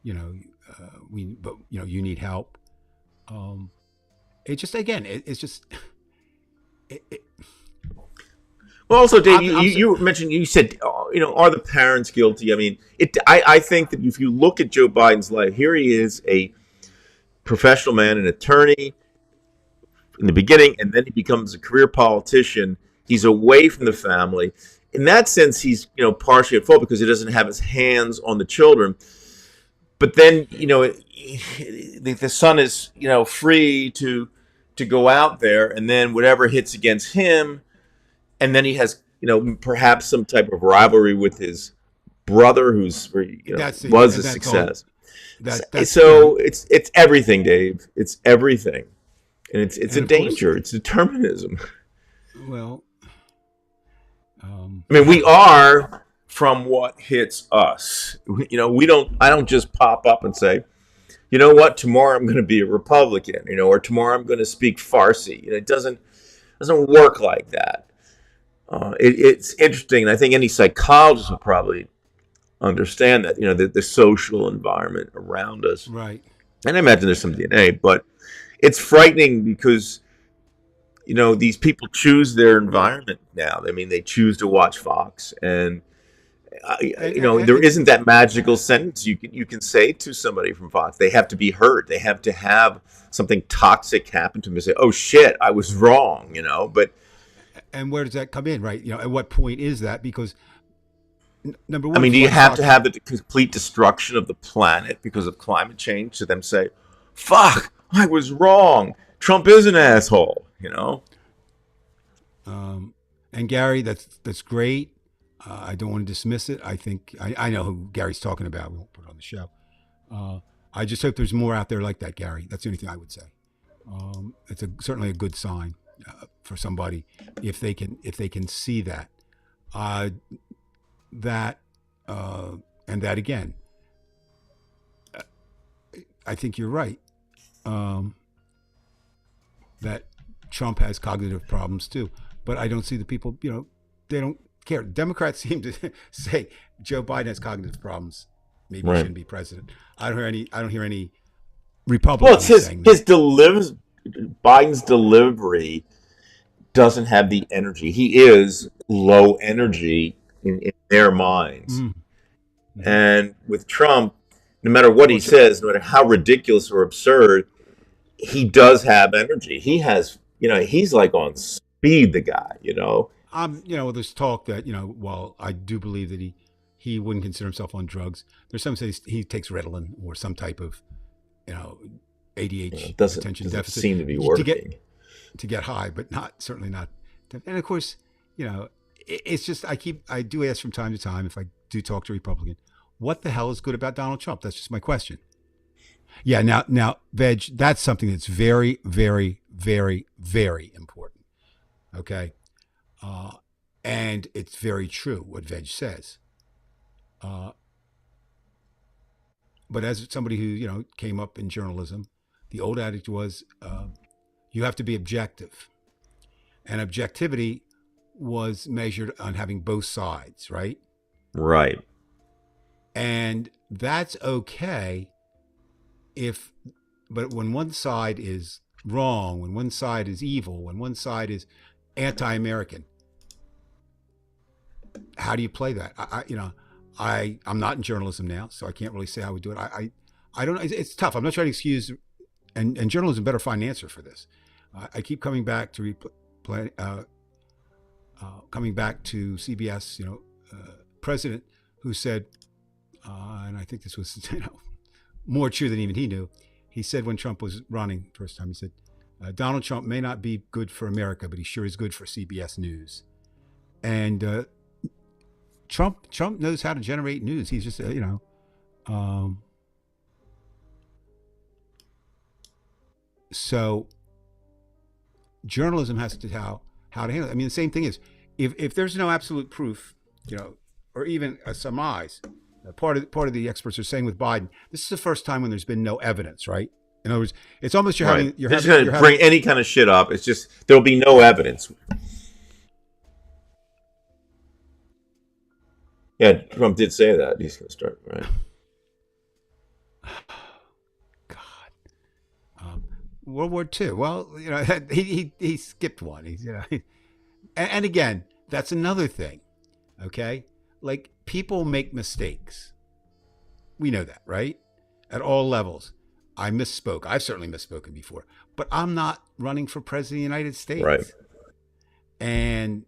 but you need help. It just again, it's just Well, also, Dave, I'm, you, I'm you, s- you mentioned, you said, are the parents guilty? I mean, I think that if you look at Joe Biden's life, here he is, a professional man, an attorney in the beginning, and then he becomes a career politician. He's away from the family. In that sense, he's partially at fault because he doesn't have his hands on the children. But then the son is free to go out there, and then whatever hits against him, and then he has perhaps some type of rivalry with his brother, who's that's it, was and a that's all. success. That's So it's everything, Dave. It's everything, and it's a and of course, danger. It's determinism. well, um, I mean, we are from what hits us. We don't. I don't just pop up and say, you know what, tomorrow I'm going to be a Republican, or tomorrow I'm going to speak Farsi. It doesn't work like that. It's interesting, and I think any psychologist would probably understand that. The social environment around us, right. and I imagine there's some DNA, but it's frightening because these people choose their environment now. I mean, they choose to watch Fox, and there And isn't that magical sentence you can say to somebody from Fox. They have to be hurt. They have to have something toxic happen to them and say, "Oh shit, I was wrong." But and where does that come in, right? At what point is that? Because number I one, mean, if do you you watch have to Fox, have the complete destruction of the planet because of climate change to them say, "Fuck, I was wrong. Trump is an asshole." um, and Gary, that's great. I don't want to dismiss it. I think I know who Gary's talking about. We won't put it on the show. Uh, I just hope there's more out there like that, Gary. That's the only thing I would say. It's certainly a good sign for somebody if they can see that uh, that and that again. I think you're right um, that Trump has cognitive problems too, but I don't see the people. They don't care. Democrats seem to say Joe Biden has cognitive problems. Maybe he Right. shouldn't be president. I don't hear any Well, it's Republicans his saying his that. deliver Biden's delivery doesn't have the energy. He is low energy in their minds. Mm. Hmm. And with Trump, no matter what he Well, says, no matter how ridiculous or absurd, he does have energy. He has, he's like on speed, the guy. there's talk that while I do believe that he wouldn't consider himself on drugs, there's some say he takes Ritalin or some type of you know It ADHD, doesn't attention doesn't deficit, seem to be to get working. to get high, but not certainly not. And of course, it's just I do ask from time to time if I do talk to a Republican, what the hell is good about Donald Trump? That's just my question. Yeah, now, Veg, that's something that's very, very, very, very important. Okay, uh, and it's very true what Veg says. Uh, but as somebody who came up in journalism, the old adage was you have to be objective, and objectivity was measured on having both sides, right? Right. And that's okay if, but when one side is wrong, when one side is evil, when one side is anti-American, how do you play that? I'm not in journalism now, so I can't really say how we do it. I don't know. It's tough. I'm not trying to excuse, and journalism better find an answer for this. I keep coming back to coming back to CBS, president who said, and I think this was more true than even he knew. He said when Trump was running first time, he said, Donald Trump may not be good for America, but he sure is good for CBS News. And Trump knows how to generate news. He's just so journalism has to how to handle it. I mean, the same thing is if there's no absolute proof, or even a surmise. Part of the experts are saying with Biden, this is the first time when there's been no evidence, right? In other words, it's almost Right. They're just going to bring any kind of shit up. It's just there'll be no evidence. Yeah, Trump did say that he's going to start. Right. God, World War II. Well, he skipped one. He's and again, That's another thing. Okay, like people make mistakes. We know that, right? At all levels. I misspoke. I've certainly misspoken before, but I'm not running for president of the United Right. States. And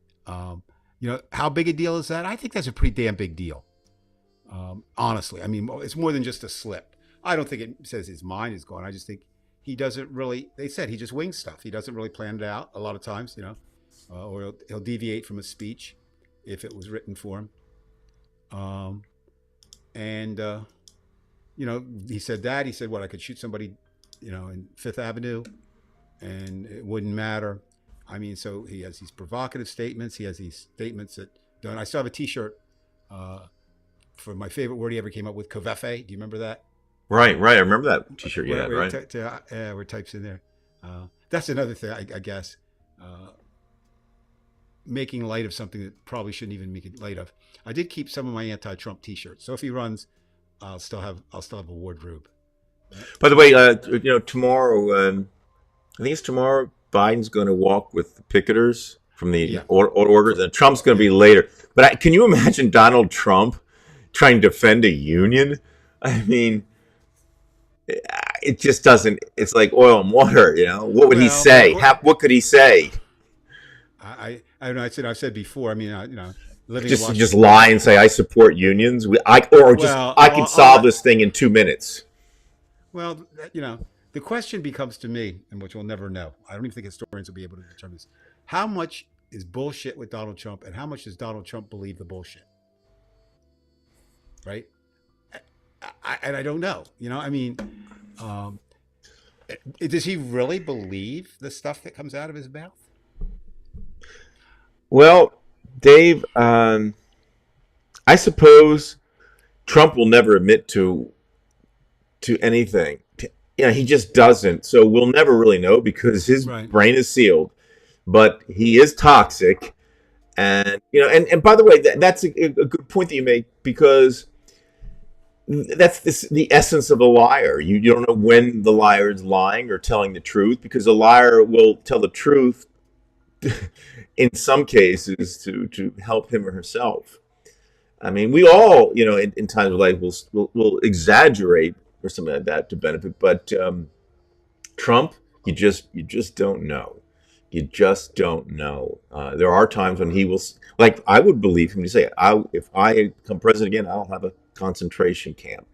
how big a deal is that? I think that's a pretty damn big deal. Honestly, I mean, it's more than just a slip. I don't think it says his mind is gone. I just think he doesn't really. They said he just wings stuff. He doesn't really plan it out a lot of times, or he'll deviate from a speech if it was written for him. Um, and he said that. He said, "What? I could shoot somebody, in Fifth Avenue, and it wouldn't matter." I mean, so he has these provocative statements. He has these statements that don't. I still have a T-shirt for my favorite word he ever came up with, "Covfefe." Do you remember that? Right. Right. I remember that T-shirt. Yeah. Where, Right. where types in there. That's another thing, I guess. Making light of something that probably shouldn't even make light of. I did keep some of my anti-Trump T-shirts, so if he runs, I'll still have a wardrobe. By the way, tomorrow, I think it's tomorrow, Biden's going to walk with the picketers from the Yeah. orders, and Trump's going to be later. But can you imagine Donald Trump trying to defend a union? I mean, it just doesn't. It's like oil and water. What would he Well, say? What could he say? I don't know. I've said before. I mean, living in Just Washington. lie and say I support unions. I Well, can solve this thing in 2 minutes. Well, the question becomes to me, and which we'll never know. I don't even think historians will be able to determine this. How much is bullshit with Donald Trump, and how much does Donald Trump believe the bullshit? Right? And I don't know. I mean, does he really believe the stuff that comes out of his mouth? Well, Dave, I suppose Trump will never admit to anything. He just doesn't. So we'll never really know because his Right. brain is sealed. But he is toxic, and and by the way, that's a good point that you make because that's the essence of a liar. You don't know when the liar is lying or telling the truth because a liar will tell the truth in some cases to help him or herself. I mean, we all, in times of life, will exaggerate or something like that to benefit. But Trump, you just don't know. You just don't know. There are times when he will, like, I would believe him to say, if I become president again, I'll have a concentration camp,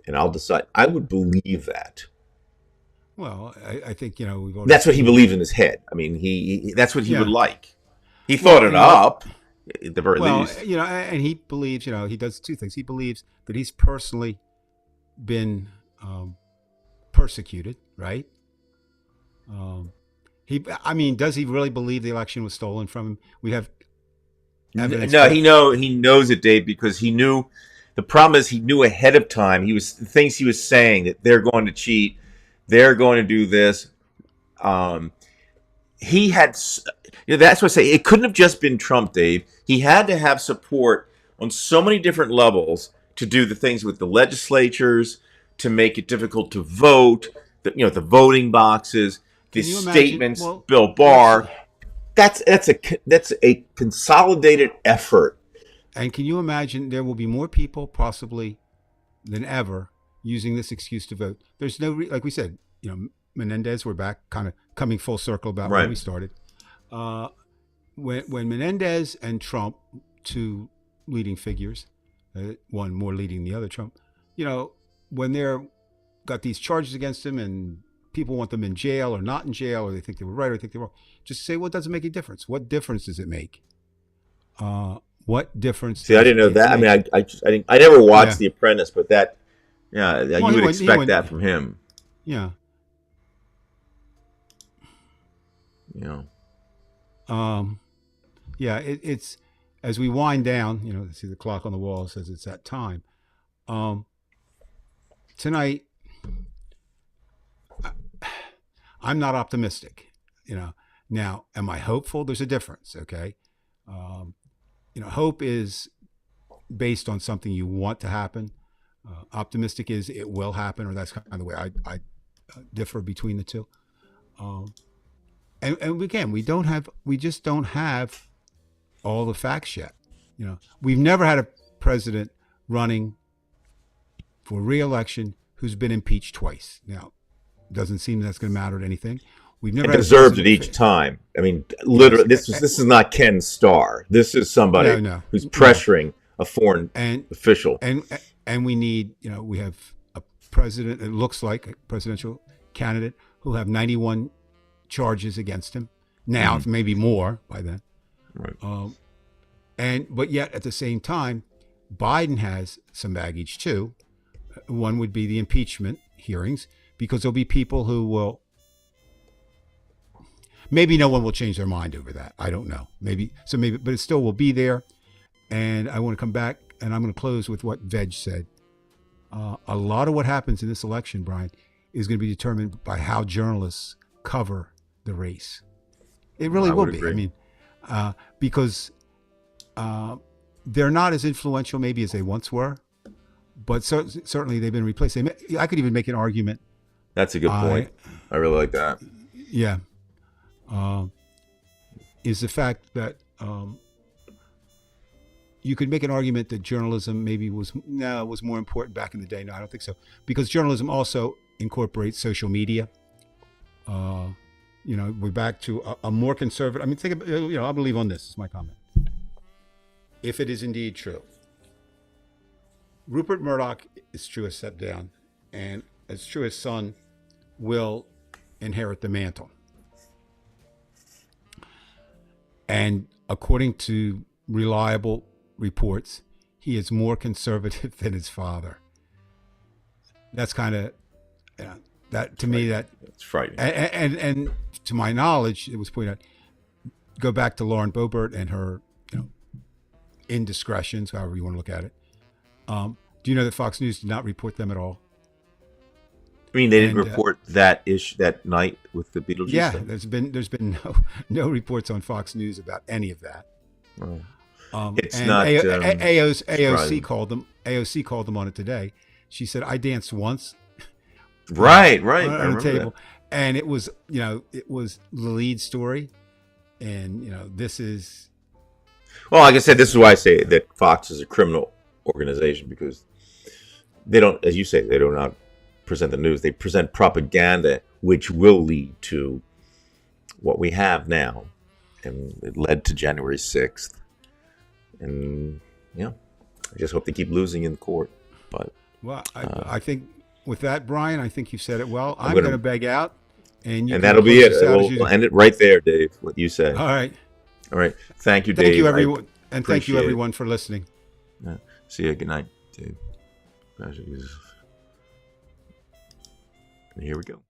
and I'll decide. I would believe that. Well, I think we've already That's what he seen. believes in his head. I mean, that's what he would Yeah. like. He Well, thought it up, at the very least. And he believes, he does two things. He believes that he's personally been persecuted, right? I mean, does he really believe the election was stolen from him? We have evidence. No, he knows it, Dave, because he knew. The problem is he knew ahead of time. The things he was saying that they're going to cheat, they're going to do this. He had, that's what I say. It couldn't have just been Trump, Dave. He had to have support on so many different levels to do the things with the legislatures, to make it difficult to vote. The voting boxes, the Can you imagine? statements, Well, Bill Barr. That's a consolidated effort. and can you imagine there will be more people possibly than ever using this excuse to vote? There's no, like we said, Menendez, we're back kind of coming full circle about where Right. we started. When Menendez and Trump, two leading figures, one more leading the other, Trump, when they're got these charges against them and people want them in jail or not in jail, or they think they were right or think they were wrong, just say, well, it doesn't make a difference. What difference does it make? What difference? See, I didn't know does it that. I make? mean, I never watched Yeah. The Apprentice, but that, Well, you he would went- he expect went- that from him. Yeah. Yeah, it's as we wind down, see the clock on the wall says it's that time. Tonight, I'm not optimistic. Now, am I hopeful? There's a difference. Okay. Hope is based on something you want to happen. Optimistic is it will happen, or that's kind of the way I differ between the two. And again, we just don't have all the facts yet. We've never had a president running for re-election who's been impeached twice. Now, doesn't seem that's going to matter to anything. We've never And had a deserved it president. each time. I mean, Yes, literally, this is not Ken Starr. This is somebody no, who's no, pressuring a foreign and official. and we need, we have a president. It looks like a presidential candidate who'll have 91 charges against him now, maybe more by then. Right. But yet at the same time, Biden has some baggage too. One would be the impeachment hearings, because there'll be people who will. Maybe no one will change their mind over that. I don't know. Maybe, but it still will be there. And I want to come back, and I'm going to close with what Veg said. A lot of what happens in this election, Brian, is going to be determined by how journalists cover the race. It really will be. Agree. I mean, because they're not as influential maybe as they once were, but certainly they've been replaced. I could even make an argument. That's a good point. I really like that. Yeah. Is the fact that you could make an argument that journalism maybe was more important back in the day. No, I don't think so, because journalism also incorporates social media. We're back to a more conservative. I mean, think about, I believe on this is my comment. If it is indeed true, Rupert Murdoch is true as stepped down, and as true his son will inherit the mantle. And according to reliable reports, he is more conservative than his father. That's kind of that to me. That's frightening. And to my knowledge, it was pointed out. Go back to Lauren Boebert and her, indiscretions, however you want to look at it. Do you know that Fox News did not report them at all? I mean, they didn't report that night with the Beetlejuice. Yeah, thing? there's been no reports on Fox News about any of that. Oh. It's and not. AOC called them. AOC called them on it today. She said, "I danced once." Right. On the table, that. And it was it was the lead story, and this is. Well, like I said, this is why I say that Fox is a criminal organization, because they don't, as you say, they do not present the news. They present propaganda, which will lead to what we have now, and it led to January 6th. And I just hope they keep losing in court. But I think with that, Brian, I think you said it well. I'm going to beg out, and that'll be it. We'll end it right there, Dave. What you say? All right. Thank you, Dave. Thank you, everyone, and thank you, everyone, for listening. Yeah. See you. Good night, Dave. And here we go.